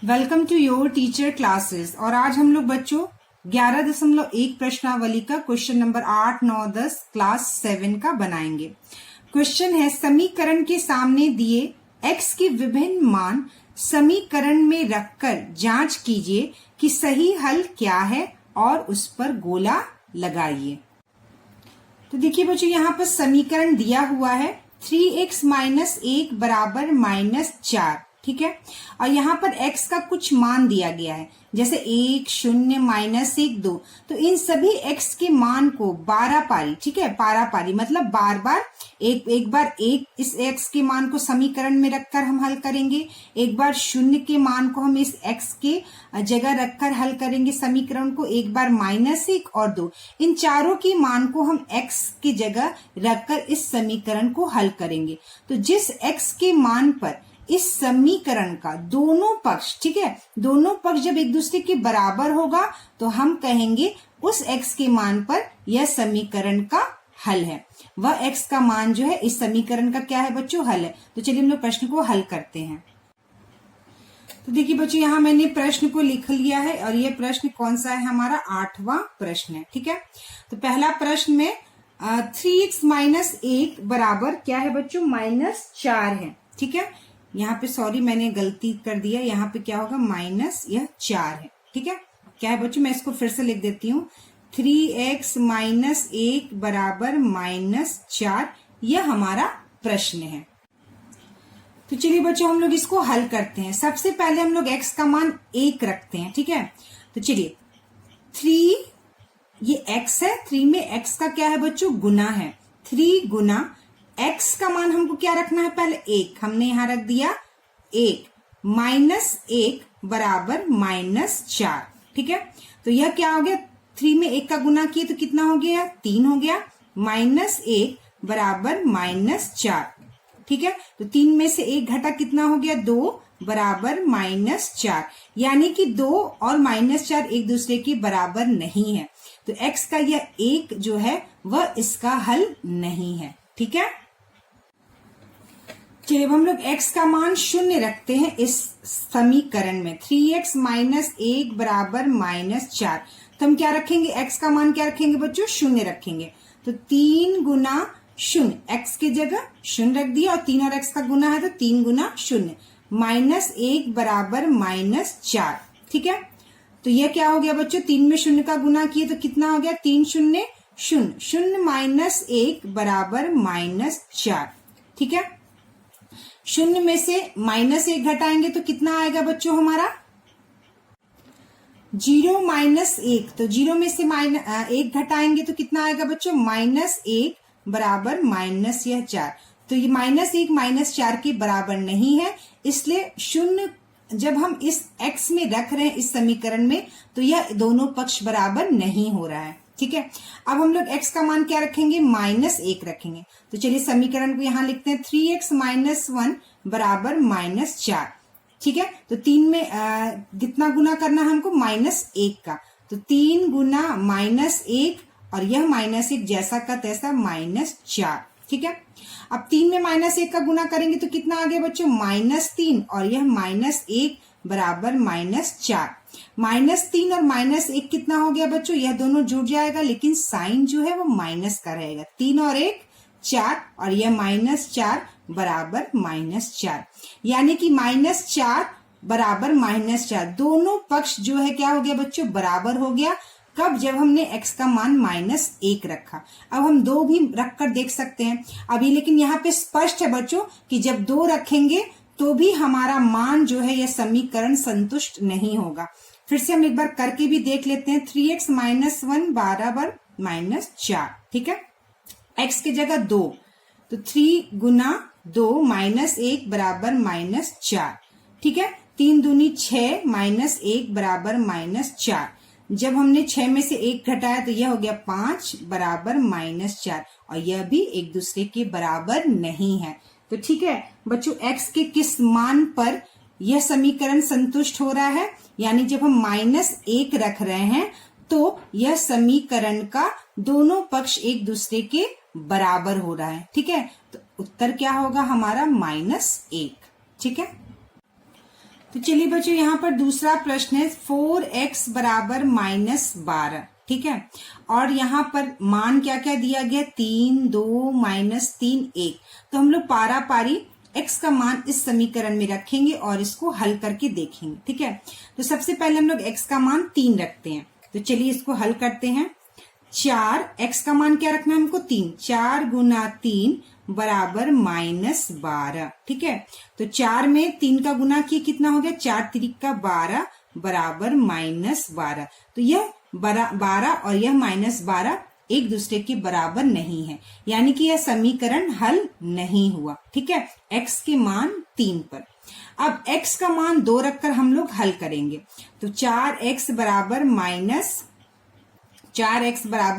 Welcome to your teacher classes. और आज हम लोग बच्चों 11.1 प्रश्नावली का क्वेश्चन नंबर 8, 9, 10 क्लास 7 का बनाएंगे। क्वेश्चन है, समीकरण के सामने दिए x के विभिन्न मान समीकरण में रखकर जांच कीजिए कि सही हल क्या है और उस पर गोला लगाइए। तो देखिए बच्चों, यहाँ पर समीकरण दिया हुआ है 3x - 1 बराबर -4, ठीक है। और यहाँ पर x का कुछ मान दिया गया है, जैसे 1, 0, -1, 2। तो इन सभी x के मान को 12 पारी, ठीक है, पारी मतलब बार बार एक बार इस x के मान को समीकरण में रखकर हम हल करेंगे, एक बार 0 के मान को हम इस x के जगह रखकर हल करेंगे समीकरण को, एक बार -1 और 2। इन चारों के मान को हम x की जगह रखकर इस समीकरण को हल करेंगे। तो जिस x के मान पर इस समीकरण का दोनों पक्ष, ठीक है, दोनों पक्ष जब एक दूसरे के बराबर होगा तो हम कहेंगे उस x के मान पर यह समीकरण का हल है। वह x का मान जो है इस समीकरण का क्या है बच्चों, हल है। तो चलिए हम लोग प्रश्न को हल करते हैं। तो देखिए बच्चों, यहाँ मैंने प्रश्न को लिख लिया है और यह प्रश्न कौन सा है, हमारा 8वां प्रश्न है, ठीक है। तो पहला प्रश्न में 3x - 1 बराबर क्या है बच्चों, -4 है, ठीक है। यहाँ पे सॉरी मैंने गलती कर दिया, यहाँ पे क्या होगा माइनस, यह 4 है, ठीक है। क्या है बच्चों, मैं इसको फिर से लिख देती हूँ, 3x - 1 बराबर -4, यह हमारा प्रश्न है। तो चलिए बच्चों हम लोग इसको हल करते हैं। सबसे पहले हम लोग x का मान 1 रखते हैं, ठीक है। तो चलिए 3, ये x है, 3 में x का क्या है बच्चों, गुना है। 3 गुना x का मान हमको क्या रखना है, पहले 1 हमने यहां रख दिया, 1 -1 बराबर -4, ठीक है। तो यह क्या हो गया, 3 में 1 का गुना किए तो कितना हो गया, 3 हो गया, -1 बराबर -4, ठीक है। तो 3 में से 1 घटा कितना हो गया, 2 बराबर -4, यानी कि 2 और -4 एक दूसरे के बराबर नहीं है। तो x का यह 1 जो है वह इसका हल नहीं है, ठीक है। चलिए अब हम लोग x का मान 0 रखते हैं इस समीकरण में। 3x - 1 बराबर -4, तो हम क्या रखेंगे, x का मान क्या रखेंगे बच्चों, 0 रखेंगे। तो 3 गुना 0, x की जगह 0 रख दिया, और 3 और x का गुना है तो 3 गुना 0, -1 बराबर -4, ठीक है। तो यह क्या हो गया बच्चों, 3 में 0 का गुना किए तो कितना हो गया, 3 0 0, 0 - 1 बराबर -4, ठीक है। 0 में से -1 घटाएंगे तो कितना आएगा बच्चों हमारा, 0 - 1। तो 0 में से 1 घटाएंगे तो कितना आएगा बच्चों, -1 बराबर -4। तो ये -1 -4 के बराबर नहीं है, इसलिए 0 जब हम इस x में रख रहे हैं इस समीकरण में तो यह दोनों पक्ष बराबर नहीं हो रहा है, ठीक है। अब हम लोग x का मान क्या रखेंगे, -1 रखेंगे। तो चलिए समीकरण को यहां लिखते हैं, 3x - 1 बराबर -4, ठीक है। तो 3 में कितना गुना करना है हमको, -1 का। तो 3 गुना -1 और यह -1 जैसा का तैसा -4, ठीक है। अब 3 में -1 का गुना करेंगे तो कितना आ गया बच्चों, -3 और यह -1 बराबर -4। -3 और -1 कितना हो गया बच्चों, यह दोनों जुड़ जाएगा, लेकिन साइन जो है वो माइनस का रहेगा। 3 और 1 4 और यह -4 बराबर -4, यानी कि -4 बराबर -4, दोनों पक्ष जो है क्या हो गया बच्चों, बराबर हो गया। कब, जब हमने x का मान -1 रखा। अब हम 2 भी रखकर देख सकते हैं अभी, लेकिन यहाँ पे स्पष्ट है बच्चों कि जब 2 रखेंगे तो भी हमारा मान जो है यह समीकरण संतुष्ट नहीं होगा। फिर से हम एक बार करके भी देख लेते हैं, 3x - 1 बराबर -4, ठीक है। x की जगह 2, तो 3 गुना 2 -1 बराबर -4, ठीक है। 3 दूनी 6 -1 बराबर -4। जब हमने 6 में से 1 घटाया तो यह हो गया 5 बराबर -4, और यह भी एक दूसरे के बराबर नहीं है। तो ठीक है बच्चों, x के किस मान पर यह समीकरण संतुष्ट हो रहा है, यानी जब हम -1 रख रहे हैं तो यह समीकरण का दोनों पक्ष एक दूसरे के बराबर हो रहा है, ठीक है। तो उत्तर क्या होगा हमारा, -1, ठीक है। तो चलिए बच्चों यहाँ पर दूसरा प्रश्न है 4x बराबर -12, ठीक है। और यहाँ पर मान क्या क्या दिया गया, 3, 2, -3, 1। तो हम लोग पारा पारी x का मान इस समीकरण में रखेंगे और इसको हल करके देखेंगे, ठीक है। तो सबसे पहले हम लोग x का मान 3 रखते हैं। तो चलिए इसको हल करते हैं। 4, x का मान क्या रखना है हमको, 3। 4 गुना 3 बराबर -12, ठीक है। तो 4 में 3 का गुना किए कितना हो गया, 4 3 का 12 बराबर -12। तो यह 12 और यह -12 एक दूसरे के बराबर नहीं है, यानी कि यह समीकरण हल नहीं हुआ, ठीक है। x के मान 3 पर। अब x का मान 2 रखकर हम लोग हल करेंगे। तो 4x बराबर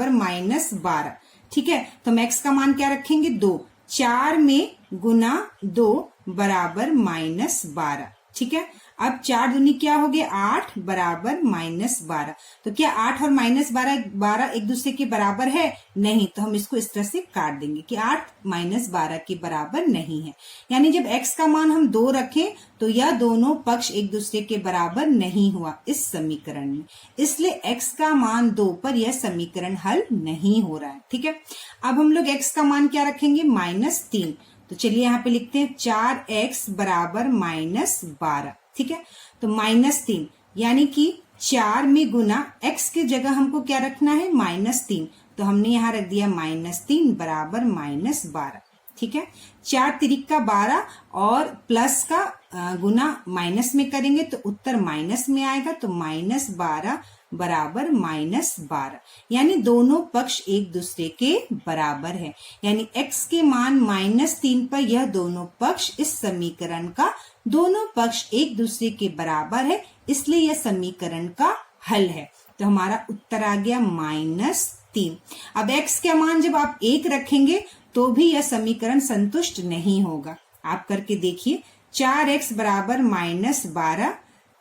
-12, ठीक है। तो हम x का मान क्या रखेंगे, 2। 4 में गुना 2 बराबर -12, ठीक है। अब 4 दूनी क्या हो गया, 8 बराबर -12। तो क्या 8 और -12 एक दूसरे के बराबर है, नहीं। तो हम इसको इस तरह से काट देंगे कि 8 -12 के बराबर नहीं है। यानी जब x का मान हम 2 रखें तो यह दोनों पक्ष एक दूसरे के बराबर नहीं हुआ इस समीकरण में, इसलिए x का मान 2 पर यह समीकरण हल नहीं हो रहा है, ठीक है। अब हम लोग x का मान क्या रखेंगे, -3। तो चलिए यहाँ पे लिखते हैं 4x बराबर -12, ठीक है। तो -3 यानी कि 4 में गुना x की जगह हमको क्या रखना है, -3। तो हमने यहाँ रख दिया -3 बराबर -12, ठीक है। 4 3 का 12 और प्लस का गुना माइनस में करेंगे तो उत्तर माइनस में आएगा। तो -12 बराबर -12, यानी दोनों पक्ष एक दूसरे के बराबर है। यानी x के मान -3 पर यह दोनों पक्ष इस समीकरण का दोनों पक्ष एक दूसरे के बराबर है, इसलिए यह समीकरण का हल है। तो हमारा उत्तर आ गया -3। अब x के मान जब आप 1 रखेंगे तो भी यह समीकरण संतुष्ट नहीं होगा। आप करके देखिए, 4x बराबर -12,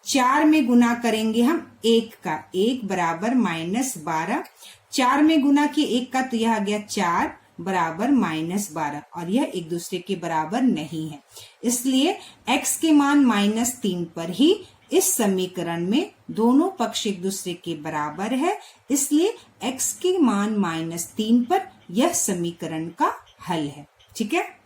4 में गुना करेंगे हम 1 का, 1 बराबर -12, 4 में गुना किए 1 का तो यह आ गया 4 बराबर -12 और यह एक दूसरे के बराबर नहीं है, इसलिए x के मान -3 पर ही इस समीकरण में दोनों पक्ष एक दूसरे के बराबर है, इसलिए x के मान -3 पर यह समीकरण का हल है, ठीक है।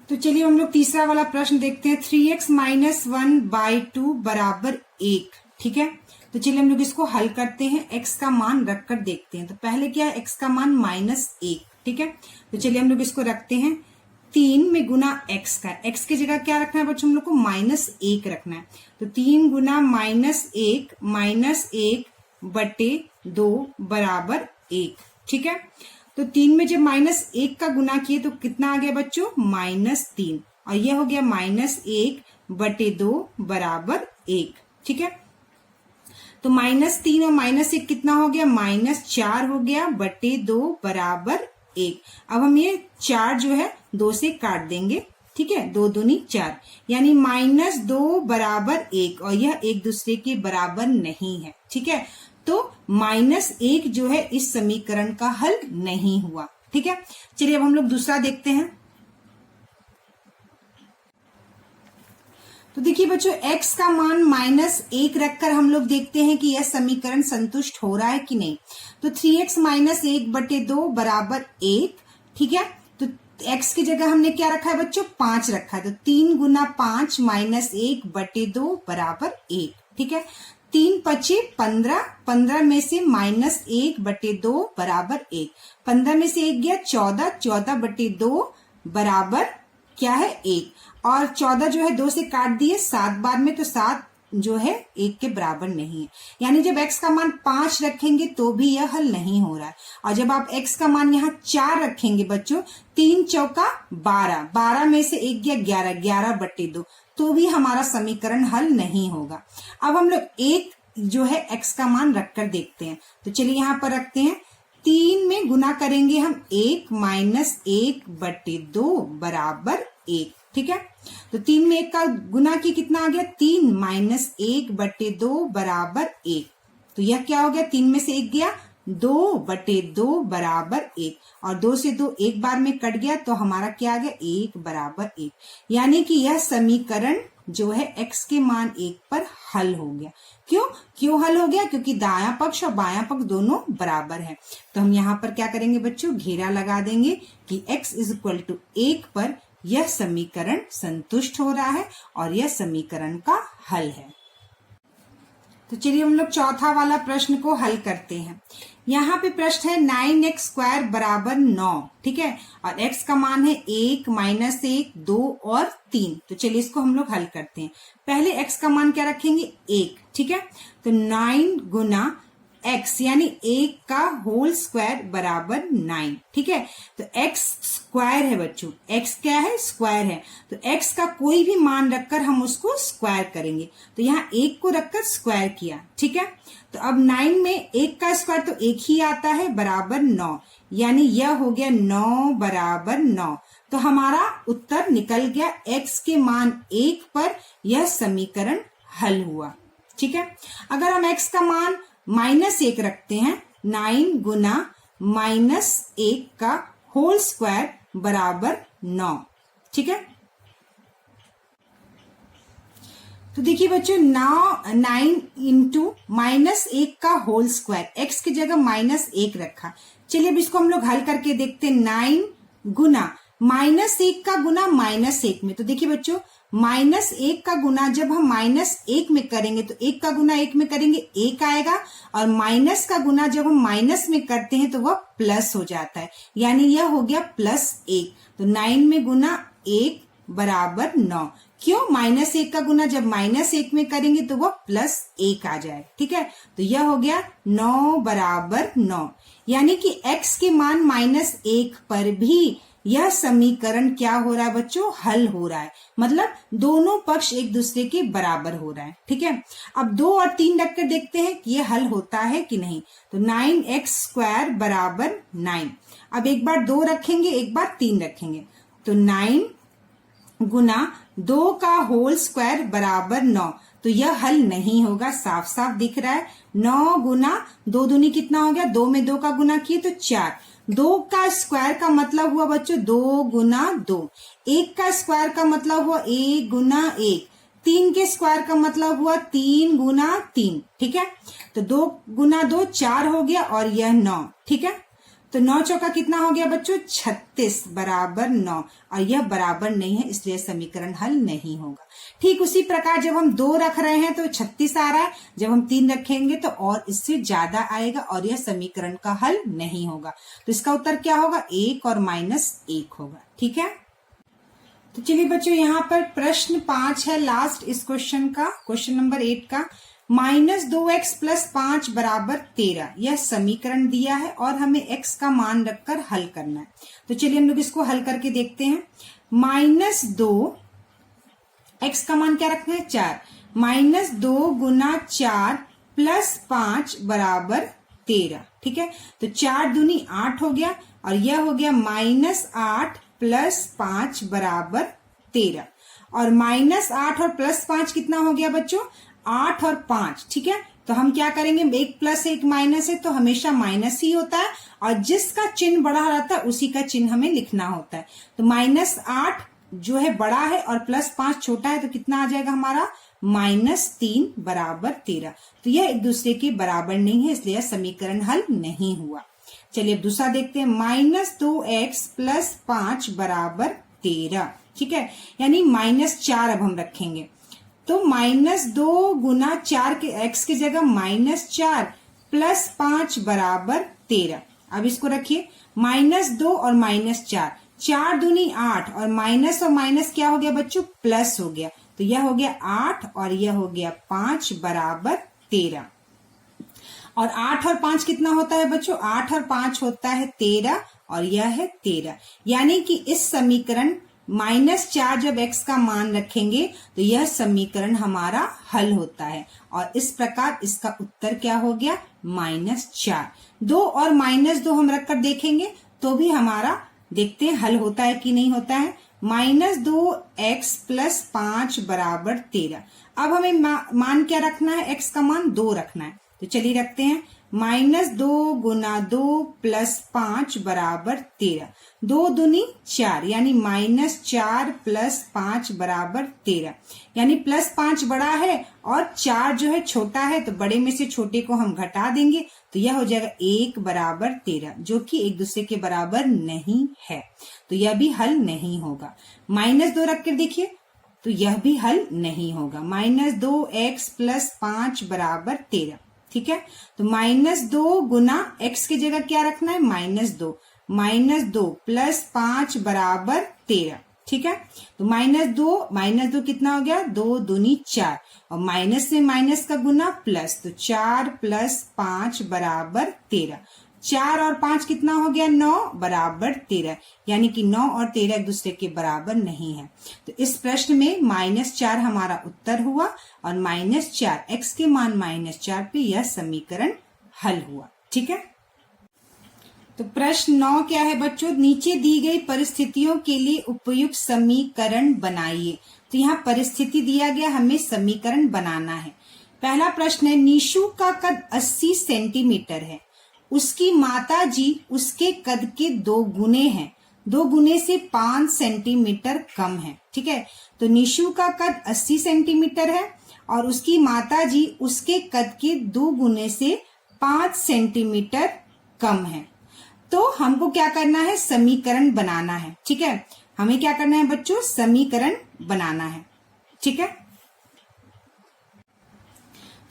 तो चलिए हम लोग तीसरा वाला प्रश्न देखते हैं। 3x - 1/2 बराबर 1, ठीक है। तो चलिए हम लोग इसको हल करते हैं, x का मान रखकर देखते हैं। तो पहले क्या है, x का मान -1, ठीक है। तो चलिए हम लोग इसको रखते हैं 3 में गुना x का, x की जगह क्या रखना है बच्चों, हम लोग को -1 रखना है। तो 3 गुना -1 बराबर 1, ठीक है। तो 3 में जब -1 का गुना किए तो कितना आ गया बच्चों, -3, और यह हो गया -1/2 बराबर 1, ठीक है। तो -3 और -1 कितना हो गया, -4 हो गया बटे 2 बराबर 1। अब हम ये 4 जो है 2 से काट देंगे, ठीक है। 2 दूनी 4, यानी -2 बराबर 1, और यह एक दूसरे के बराबर नहीं है, ठीक है। तो -1 जो है इस समीकरण का हल नहीं हुआ, ठीक है। चलिए अब हम लोग दूसरा देखते हैं। तो देखिए बच्चों, x का मान -1 रखकर हम लोग देखते हैं कि यह समीकरण संतुष्ट हो रहा है कि नहीं। तो 3x - 1/2 बराबर 1, ठीक है। तो x की जगह हमने क्या रखा है बच्चों, 5 रखा है। तो 3 गुना 5 -1/2 बराबर 1, ठीक है। 3 × 5 = 15, 15 में से -1/2 बराबर 1, 15 में से 1 गया 14, 14/2 बराबर क्या है, 1, और 14 जो है 2 से काट दिए 7 बार में, तो 7 जो है 1 के बराबर नहीं है। यानी जब x का मान 5 रखेंगे तो भी यह हल नहीं हो रहा है, और जब आप x का मान यहाँ 4 रखेंगे बच्चों, 3 चौका 12, 12 में से 1 गया 11, 11/2, तो भी हमारा समीकरण हल नहीं होगा। अब हम लोग 1 जो है x का मान रखकर देखते हैं। तो चलिए यहाँ पर रखते हैं, 3 में गुना करेंगे हम 1 - 1/2 बराबर 1, ठीक है। तो 3 में 1 का गुना की कितना आ गया, 3 - 1/2 बराबर 1। तो यह क्या हो गया, 3 में से 1 गया 2/2 बराबर 1, और 2 से 2 एक बार में कट गया, तो हमारा क्या आ गया, 1 बराबर 1, यानी कि यह समीकरण जो है x के मान 1 पर हल हो गया। क्यों हल हो गया? क्योंकि दायां पक्ष और बायां पक्ष दोनों बराबर है। तो हम यहाँ पर क्या करेंगे बच्चों, घेरा लगा देंगे कि x = 1 पर यह समीकरण संतुष्ट हो रहा है और यह समीकरण का हल है। तो चलिए हम लोग चौथा वाला प्रश्न को हल करते हैं। यहाँ पे प्रश्न है 9x² = 9, ठीक है, और x का मान है 1, -1, 2 और 3। तो चलिए इसको हम लोग हल करते हैं। पहले x का मान क्या रखेंगे? 1, ठीक है। तो 9 गुना x यानी 1 का होल स्क्वायर बराबर 9, ठीक है। तो x स्क्वायर है बच्चों, x क्या है? स्क्वायर है। तो x का कोई भी मान रखकर हम उसको स्क्वायर करेंगे। तो यहाँ 1 को रखकर स्क्वायर किया, ठीक है। तो अब 9 में 1 का स्क्वायर तो 1 ही आता है, बराबर 9, यानी यह हो गया 9 बराबर 9। तो हमारा उत्तर निकल गया, x के मान 1 पर यह समीकरण हल हुआ, ठीक है। अगर हम x का मान -1 रखते हैं, 9 गुना -1 का होल स्क्वायर बराबर 9, ठीक है। तो देखिए बच्चों, 9 इंटू -1 का होल स्क्वायर, x की जगह -1 रखा। चलिए अब इसको हम लोग हल करके देखते हैं। 9 गुना -1 का गुना -1 में, तो देखिए बच्चों, -1 का गुना जब हम -1 में करेंगे तो 1 का गुना 1 में करेंगे 1 आएगा, और माइनस का गुना जब हम माइनस में करते हैं तो वह प्लस हो जाता है, यानी यह हो गया +1। तो 9 में गुना 1 बराबर 9। क्यों? -1 का गुना जब -1 में करेंगे तो वह +1 आ जाए, ठीक है। तो यह हो गया 9 बराबर 9, यानी कि x के मान -1 पर भी यह समीकरण क्या हो रहा है बच्चों? हल हो रहा है। मतलब दोनों पक्ष एक दूसरे के बराबर हो रहा है, ठीक है। अब 2 और 3 रखकर देखते हैं कि यह हल होता है कि नहीं। तो 9x² बराबर 9। अब एक बार 2 रखेंगे, एक बार 3 रखेंगे। तो 9 गुना 2 का होल स्क्वायर बराबर 9। तो यह हल नहीं होगा, साफ साफ दिख रहा है। 9 गुना 2 दूनी कितना हो गया? 2 में 2 का गुना किए तो 4। 2 का स्क्वायर का मतलब हुआ बच्चों 2 गुना 2। 1 का स्क्वायर का मतलब हुआ 1 गुना 1। 3 के स्क्वायर का मतलब हुआ 3 गुना 3, ठीक है। तो 2 गुना 2 4 हो गया, और यह 9, ठीक है। तो 9 चौका कितना हो गया बच्चों? 36 बराबर 9, और यह बराबर नहीं है, इसलिए समीकरण हल नहीं होगा। ठीक उसी प्रकार जब हम 2 रख रहे हैं तो 36 आ रहा है, जब हम 3 रखेंगे तो और इससे ज्यादा आएगा, और यह समीकरण का हल नहीं होगा। तो इसका उत्तर क्या होगा? 1 और -1 होगा, ठीक है। तो चलिए बच्चों, यहाँ पर प्रश्न 5 है, लास्ट इस क्वेश्चन का, क्वेश्चन नंबर 8 का। -2x + 5 बराबर 13 यह समीकरण दिया है और हमें x का मान रखकर हल करना है। तो चलिए हम लोग इसको हल करके देखते हैं। -2, x का मान क्या रखना है? 4। -2 गुना 4 + 5 बराबर 13, ठीक है। तो 4 दूनी 8 हो गया, और यह हो गया -8 + 5 बराबर 13। और -8 और +5 कितना हो गया बच्चों? 8 और 5, ठीक है। तो हम क्या करेंगे? 1 + 1 माइनस है तो हमेशा माइनस ही होता है, और जिसका चिन्ह बड़ा रहता है उसी का चिन्ह हमें लिखना होता है। तो -8 जो है बड़ा है और +5 छोटा है, तो कितना आ जाएगा हमारा? -3 बराबर 13। तो यह एक दूसरे के बराबर नहीं है, इसलिए समीकरण हल नहीं हुआ। चलिए अब दूसरा देखते हैं। -2x + 5 बराबर 13, ठीक है, यानी -4 अब हम रखेंगे। तो -2 गुना 4 के x की जगह -4 + 5 बराबर 13। अब इसको रखिए, -2 और -4, 4 दूनी 8, और माइनस क्या हो गया बच्चों? प्लस हो गया। तो यह हो गया 8 और यह हो गया 5 बराबर 13। और 8 और 5 कितना होता है बच्चों? 8 और 5 होता है 13, और यह है 13। यानी कि इस समीकरण -4 जब x का मान रखेंगे तो यह समीकरण हमारा हल होता है, और इस प्रकार इसका उत्तर क्या हो गया? -4। 2 और -2 हम रखकर देखेंगे तो भी हमारा, देखते हैं हल होता है कि नहीं होता है। -2x + 5 बराबर 13। अब हमें मान क्या रखना है? x का मान 2 रखना है। तो चलिए रखते हैं। -2 गुना 2 प्लस 5 बराबर 13। 2 दूनी 4 यानी -4 प्लस 5 बराबर 13। यानी +5 बड़ा है और 4 जो है छोटा है, तो बड़े में से छोटे को हम घटा देंगे तो यह हो जाएगा 1 बराबर 13, जो कि एक दूसरे के बराबर नहीं है, तो यह भी हल नहीं होगा। -2 रख कर देखिए तो यह भी हल नहीं होगा। -2x प्लस 5 बराबर 13, ठीक है। तो -2 गुना x की जगह क्या रखना है, -2, -2 प्लस 5 बराबर 13, ठीक है। तो -2 कितना हो गया, 2 दूनी 4 और माइनस में माइनस का गुना प्लस, तो 4 प्लस 5 बराबर 13। 4 और 5 कितना हो गया, 9 बराबर 13, यानी कि 9 और 13 एक दूसरे के बराबर नहीं है। तो इस प्रश्न में -4 हमारा उत्तर हुआ और -4 x के मान -4 पे यह समीकरण हल हुआ, ठीक है। तो प्रश्न 9 क्या है बच्चों, नीचे दी गई परिस्थितियों के लिए उपयुक्त समीकरण बनाइए। तो यहाँ परिस्थिति दिया गया, हमें समीकरण बनाना है। पहला प्रश्न है, निशु का कद 80 सेंटीमीटर है, उसकी माता जी उसके कद के 2 गुने हैं, 2 गुने से 5 सेंटीमीटर कम है, ठीक है। तो निशु का कद 80 सेंटीमीटर है और उसकी माता जी उसके कद के 2 गुने से 5 सेंटीमीटर कम है। तो हमको क्या करना है, समीकरण बनाना है, ठीक है। हमें क्या करना है बच्चों, समीकरण बनाना है, ठीक है।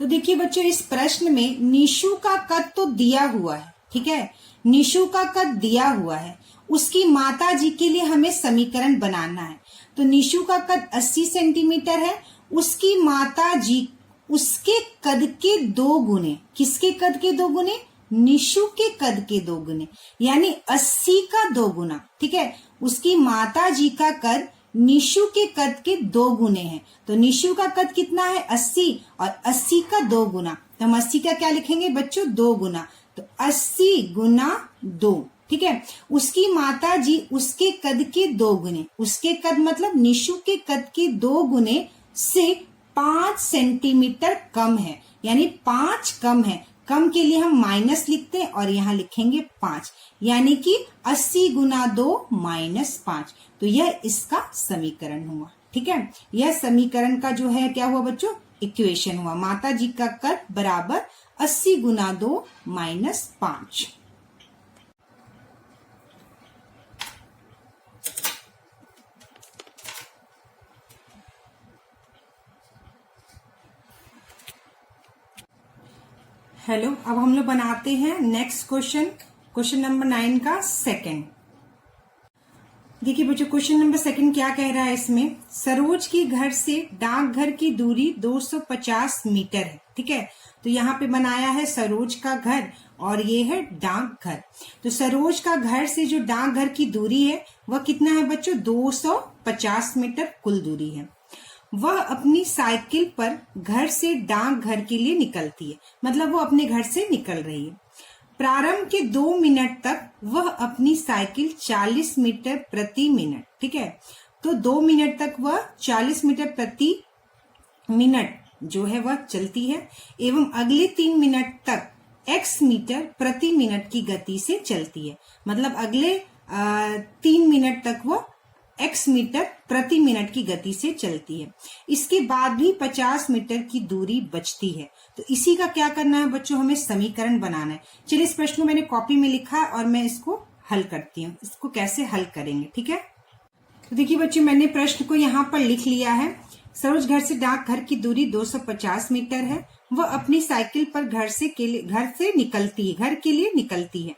तो देखिए बच्चों, इस प्रश्न में निशु का कद तो दिया हुआ है, ठीक है, निशु का कद दिया हुआ है, उसकी माता जी के लिए हमें समीकरण बनाना है। तो निशु का कद 80 सेंटीमीटर है, उसकी माता जी उसके कद के 2 गुने, किसके कद के 2 गुने, निशु के कद के 2 गुने, यानी 80 का 2 गुना, ठीक है। उसकी माता जी का कद निशु के कद के 2 गुने हैं। तो निशु का कद कितना है, 80 और 80 का 2 गुना, तो हम 80 का क्या लिखेंगे बच्चों, 2 गुना, तो 80 गुना 2, ठीक है। उसकी माता जी उसके कद के 2 गुने, उसके कद मतलब निशु के कद के 2 गुने से 5 सेंटीमीटर कम है, यानी 5 कम है। कम के लिए हम माइनस लिखते हैं और यहाँ लिखेंगे 5, यानी कि 80 गुना 2 -5, तो यह इसका समीकरण हुआ, ठीक है। यह समीकरण का जो है क्या हुआ बच्चों, इक्वेशन हुआ। माता जी का कद बराबर 80 गुना 2 -5। हेलो, अब हम लोग बनाते हैं नेक्स्ट क्वेश्चन नंबर 9 का सेकंड। देखिए बच्चों, क्वेश्चन नंबर 2 क्या कह रहा है इसमें, सरोज की घर से डाकघर की दूरी 250 मीटर है, ठीक है। तो यहाँ पे बनाया है सरोज का घर और ये है डाकघर। तो सरोज का घर से जो डाकघर की दूरी है वह कितना है बच्चों, 250 मीटर कुल दूरी है। वह अपनी साइकिल पर घर से डाकघर के लिए निकलती है, मतलब वो अपने घर से निकल रही है। प्रारंभ के 2 मिनट तक वह अपनी साइकिल 40 मीटर प्रति मिनट, ठीक है। तो 2 मिनट तक वह 40 मीटर प्रति मिनट जो है वह चलती है एवं अगले 3 मिनट तक x मीटर प्रति मिनट की गति से चलती है, मतलब अगले 3 मिनट तक वह x मीटर प्रति मिनट की गति से चलती है। इसके बाद भी 50 मीटर की दूरी बचती है। तो इसी का क्या करना है बच्चों, हमें समीकरण बनाना है। चलिए, इस प्रश्न को मैंने कॉपी में लिखा है और मैं इसको हल करती हूँ। इसको कैसे हल करेंगे, ठीक है। तो देखिए बच्चों, मैंने प्रश्न को यहाँ पर लिख लिया है। सरोज घर से डाकघर की दूरी 250 मीटर है। वह अपनी साइकिल पर घर से निकलती है, घर के लिए निकलती है।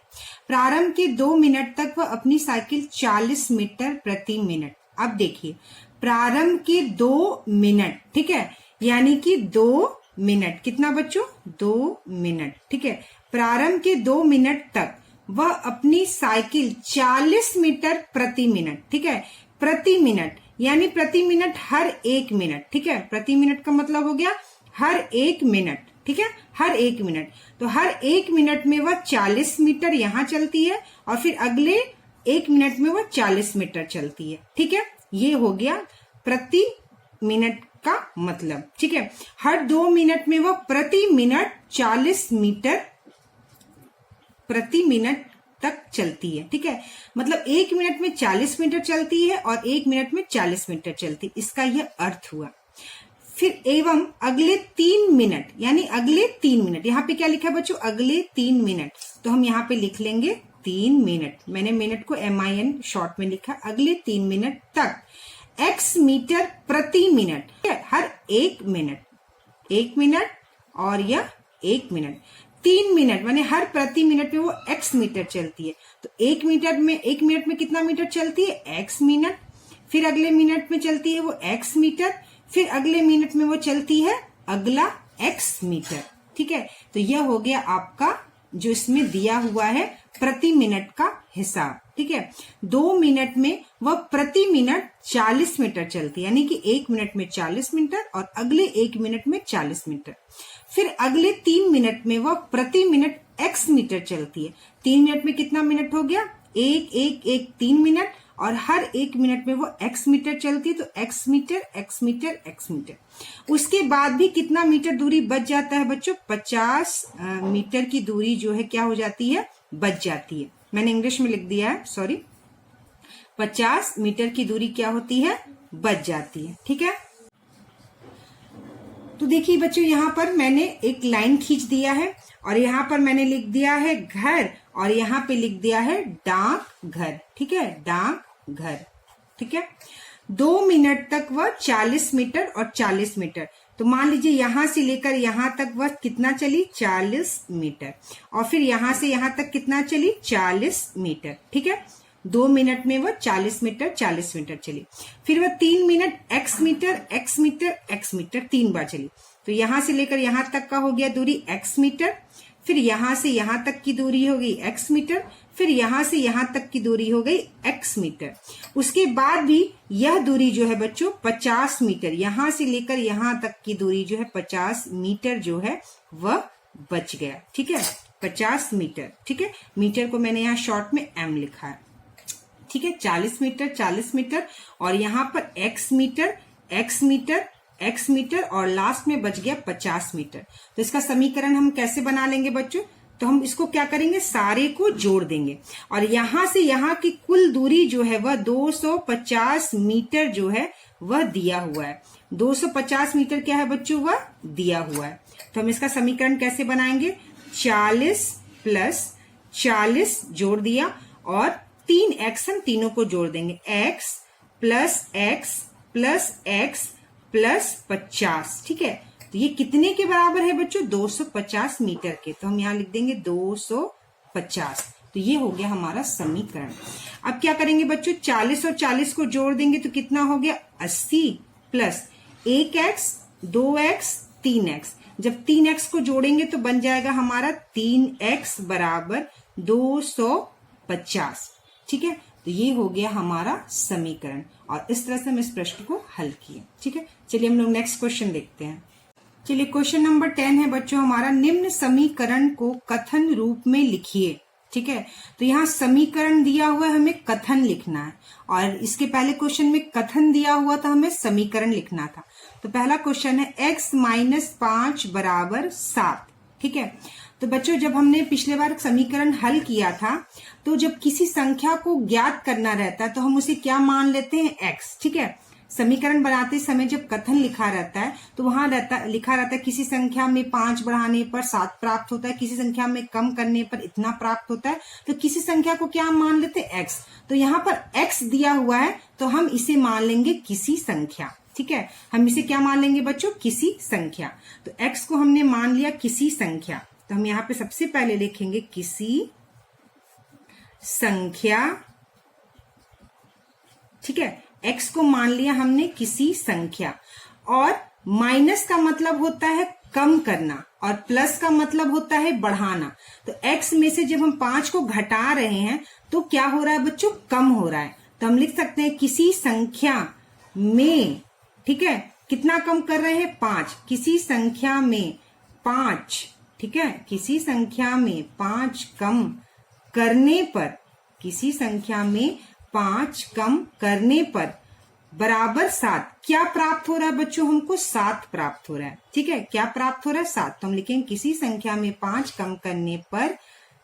प्रारंभ के 2 मिनट तक वह अपनी साइकिल 40 मीटर प्रति मिनट। अब देखिए, प्रारंभ के 2 मिनट, ठीक है, यानी कि 2 मिनट, कितना बच्चों, 2 मिनट, ठीक है। प्रारंभ के 2 मिनट तक वह अपनी साइकिल 40 मीटर प्रति मिनट, ठीक है, प्रति मिनट, यानी प्रति मिनट हर 1 मिनट, ठीक है। प्रति मिनट का मतलब हो गया हर 1 मिनट, ठीक है, हर 1 मिनट। तो हर 1 मिनट में वह 40 मीटर यहाँ चलती है और फिर अगले 1 मिनट में वह 40 मीटर चलती है, ठीक है। ये हो गया प्रति मिनट का मतलब, ठीक है। हर 2 मिनट में वह प्रति मिनट 40 मीटर प्रति मिनट तक चलती है। ठीक है, मतलब 1 मिनट में 40 मीटर चलती है और 1 मिनट में 40 मीटर चलती है, इसका यह अर्थ हुआ। फिर एवं अगले 3 मिनट, यानी अगले 3 मिनट, यहाँ पे क्या लिखा है बच्चों, अगले 3 मिनट, तो हम यहाँ पे लिख लेंगे 3 मिनट, मैंने मिनट को MIN शॉर्ट में लिखा, अगले 3 मिनट तक x मीटर प्रति मिनट, हर 1 मिनट, 1 मिनट और यह 1 मिनट, 3 मिनट माने हर प्रति मिनट में वो x मीटर चलती है। तो 1 मिनट में कितना मीटर चलती है, x मिनट, फिर अगले मिनट में चलती है वो x मीटर, फिर अगले मिनट में वो चलती है अगला x मीटर। ठीक है, तो यह हो गया आपका जो इसमें दिया हुआ है प्रति मिनट का हिसाब। ठीक है, 2 मिनट में वह प्रति मिनट 40 मीटर चलती है, यानी कि 1 मिनट में 40 मीटर और अगले 1 मिनट में 40 मीटर। फिर अगले 3 मिनट में वह प्रति मिनट x मीटर चलती है। 3 मिनट में कितना मिनट हो गया, 1 मिनट, और हर 1 मिनट में वो x मीटर चलती है, तो x metre, x metre, x metre. उसके बाद भी कितना मीटर दूरी बच जाता है बच्चों, 50 मीटर की दूरी जो है क्या हो जाती है, बच जाती है। मैंने इंग्लिश में लिख दिया है, सॉरी, 50 मीटर की दूरी क्या होती है, बच जाती है। ठीक है, तो देखिए बच्चों, यहाँ पर मैंने एक लाइन खींच दिया है और यहाँ पर मैंने लिख दिया है घर और यहाँ पे लिख दिया है डाक घर। ठीक है, डाक घर। ठीक है, 2 मिनट तक वह 40 मीटर और 40 मीटर, तो मान लीजिए यहां से लेकर यहां तक वह कितना चली, 40 मीटर, और फिर यहां से यहां तक कितना चली, 40 मीटर। ठीक है, 2 मिनट में वह 40 मीटर 40 मीटर चली। फिर वह 3 minute x metre x metre x metre 3 बार चली, तो यहां से लेकर यहां तक का हो गया दूरी x मीटर, फिर यहां से यहां तक की दूरी हो गई x मीटर, फिर यहां से यहां तक की दूरी हो गई x मीटर। उसके बाद भी यह दूरी जो है बच्चों 50 मीटर, यहां से लेकर यहां तक की दूरी जो है 50 मीटर जो है वह बच गया। ठीक है, 50 मीटर। ठीक है, मीटर को मैंने यहाँ शॉर्ट में m लिखा है। ठीक है, 40 मीटर 40 मीटर और यहाँ पर x metre x metre x metre और लास्ट में बच गया 50 मीटर। तो इसका समीकरण हम कैसे बना लेंगे बच्चों, तो हम इसको क्या करेंगे, सारे को जोड़ देंगे और यहां से यहां की कुल दूरी जो है वह 250 मीटर जो है वह दिया हुआ है। 250 मीटर क्या है बच्चों, वह दिया हुआ है। तो हम इसका समीकरण कैसे बनाएंगे, 40 प्लस 40 जोड़ दिया और 3x हम तीनों को जोड़ देंगे, x plus x plus x plus 50। ठीक है, तो ये कितने के बराबर है बच्चों, 250 मीटर के, तो हम यहाँ लिख देंगे 250। तो ये हो गया हमारा समीकरण। अब क्या करेंगे बच्चों, 40 और 40 को जोड़ देंगे तो कितना हो गया, 80 प्लस 1x 2x 3x। जब 3x को जोड़ेंगे तो बन जाएगा हमारा 3x बराबर 250। ठीक है, तो ये हो गया हमारा समीकरण और इस तरह से हम इस प्रश्न को हल किए। ठीक है, चलिए हम लोग नेक्स्ट क्वेश्चन देखते हैं। चलिए क्वेश्चन नंबर 10 है बच्चों हमारा, निम्न समीकरण को कथन रूप में लिखिए। ठीक है, तो यहाँ समीकरण दिया हुआ है, हमें कथन लिखना है और इसके पहले क्वेश्चन में कथन दिया हुआ था, हमें समीकरण लिखना था। तो पहला क्वेश्चन है x माइनस 5 बराबर 7। ठीक है, तो बच्चों जब हमने पिछले बार समीकरण हल किया था तो जब किसी संख्या को ज्ञात करना रहता है तो हम उसे क्या मान लेते हैं, x। ठीक है, समीकरण बनाते समय जब कथन लिखा रहता है तो वहां लिखा रहता है किसी संख्या में 5 बढ़ाने पर 7 प्राप्त होता है, किसी संख्या में कम करने पर इतना प्राप्त होता है, तो किसी संख्या को क्या मान लेते हैं, x। तो यहाँ पर x दिया हुआ है तो हम इसे मान लेंगे किसी संख्या। ठीक है, हम इसे क्या मान लेंगे बच्चों, किसी संख्या। तो x को हमने मान लिया किसी संख्या, तो हम यहाँ पे सबसे पहले लिखेंगे किसी संख्या। ठीक है, x को मान लिया हमने किसी संख्या और माइनस का मतलब होता है कम करना और प्लस का मतलब होता है बढ़ाना। तो x में से जब हम 5 को घटा रहे हैं तो क्या हो रहा है बच्चों, कम हो रहा है। तो हम लिख सकते हैं किसी संख्या में, ठीक है, कितना कम कर रहे हैं, 5। किसी संख्या में 5, ठीक है, किसी संख्या में 5 कम करने पर, किसी संख्या में 5 कम करने पर बराबर 7 क्या प्राप्त हो रहा है बच्चों, हमको 7 प्राप्त हो रहा है। ठीक है, क्या प्राप्त हो रहा है, 7। तो हम लिखेंगे किसी संख्या में 5 कम करने पर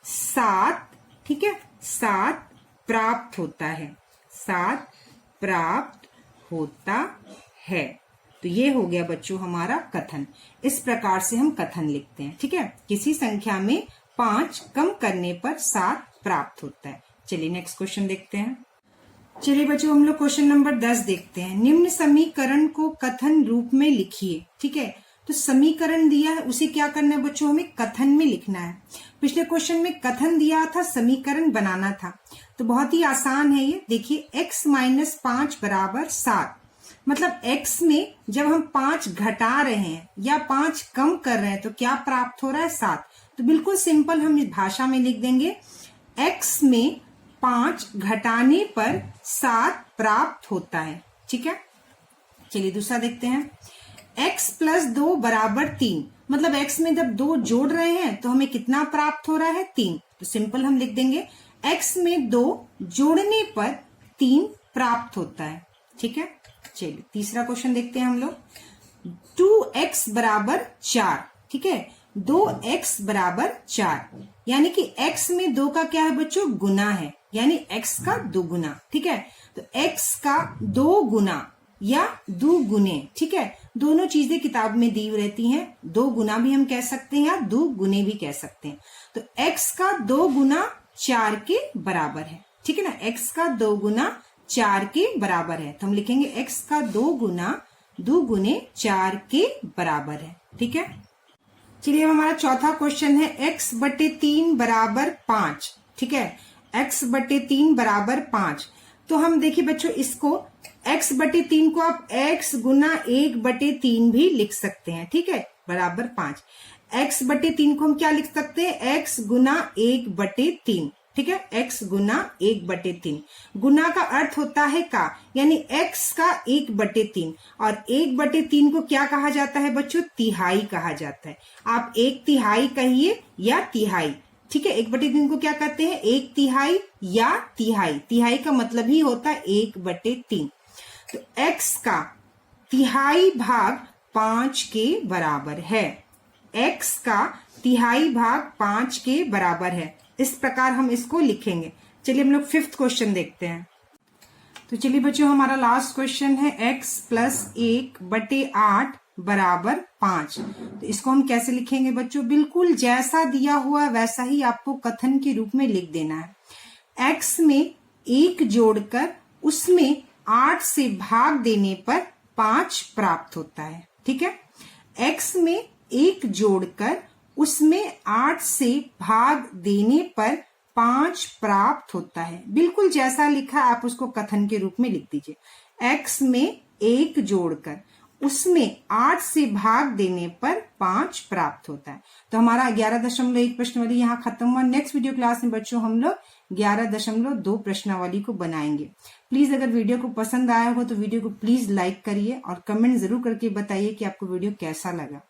7, ठीक है, 7 प्राप्त होता है, 7 प्राप्त होता है। तो ये हो गया बच्चों हमारा कथन। इस प्रकार से हम कथन लिखते हैं, ठीक है। किसी संख्या में 5 कम करने पर 7 प्राप्त होता है। चलिए नेक्स्ट क्वेश्चन देखते हैं। चलिए बच्चों हम लोग क्वेश्चन नंबर 10 देखते हैं। निम्न समीकरण को कथन रूप में लिखिए, ठीक है। तो समीकरण दिया है, उसे क्या करना है बच्चों, हमें कथन में लिखना है। पिछले क्वेश्चन में कथन दिया था, समीकरण बनाना था। तो बहुत ही आसान है ये। देखिए x माइनस 5 बराबर 7, मतलब x में जब हम 5 घटा रहे हैं या 5 कम कर रहे हैं तो क्या प्राप्त हो रहा है, 7। तो बिल्कुल सिंपल हम इस भाषा में लिख देंगे, x में 5 घटाने पर 7 प्राप्त होता है, ठीक है। चलिए दूसरा देखते हैं। x प्लस 2 बराबर 3, मतलब x में जब 2 जोड़ रहे हैं तो हमें कितना प्राप्त हो रहा है, 3। तो सिंपल हम लिख देंगे x में 2 जोड़ने पर 3 प्राप्त होता है, ठीक है। चलिए तीसरा क्वेश्चन देखते हैं हम लोग। 2x बराबर 4, ठीक है, 2x बराबर 4, यानी कि x में 2 का क्या है बच्चों, गुना है, यानी x का 2 गुना, ठीक है। तो x का 2 गुना या 2 गुने, ठीक है, दोनों चीजें किताब में दी रहती हैं। 2 गुना भी हम कह सकते हैं या 2 गुने भी कह सकते हैं। तो x का 2 गुना 4 के बराबर है, ठीक है ना। x का 2 गुना 4 के बराबर है, तो हम लिखेंगे x का 2 गुने 4 के बराबर है, ठीक है। चलिए हमारा चौथा क्वेश्चन है, x बटे 3 बराबर 5, ठीक है, x बटे 3 बराबर 5। तो हम देखिए बच्चों, इसको x बटे 3 को आप x गुना 1 बटे 3 भी लिख सकते हैं, ठीक है, बराबर 5। x बटे 3 को हम क्या लिख सकते हैं, x गुना 1 बटे 3, ठीक है, x गुना 1 बटे 3। गुना का अर्थ होता है का, यानी x का 1 बटे 3, और 1 बटे 3 को क्या कहा जाता है बच्चों, तिहाई कहा जाता है। आप 1/3 कहिए या तिहाई, ठीक है। 1 बटे 3 को क्या कहते हैं, 1/3 या तिहाई। तिहाई का मतलब ही होता है 1 बटे 3। तो x का तिहाई भाग 5 के बराबर है, x का तिहाई भाग 5 के बराबर है। इस प्रकार हम इसको लिखेंगे। चलिए हम लोग 5th क्वेश्चन देखते हैं। तो चलिए बच्चों हमारा लास्ट क्वेश्चन है, x प्लस 1 बटे 8 बराबर 5। तो इसको हम कैसे लिखेंगे बच्चों, बिल्कुल जैसा दिया हुआ वैसा ही आपको कथन के रूप में लिख देना है। x में 1 जोड़कर उसमें 8 से भाग देने पर 5 प्राप्त होता है, ठीक है। x में 1 जोड़कर उसमें 8 से भाग देने पर 5 प्राप्त होता है। बिल्कुल जैसा लिखा आप उसको कथन के रूप में लिख दीजिए। x में 1 जोड़कर उसमें 8 से भाग देने पर 5 प्राप्त होता है। तो हमारा 11.1 प्रश्नावली यहाँ खत्म हुआ। नेक्स्ट वीडियो क्लास में बच्चों हम लोग 11.2 प्रश्नावली को बनाएंगे। प्लीज अगर वीडियो को पसंद आया हो तो वीडियो को प्लीज लाइक करिए और कमेंट जरूर करके बताइए कि आपको वीडियो कैसा लगा।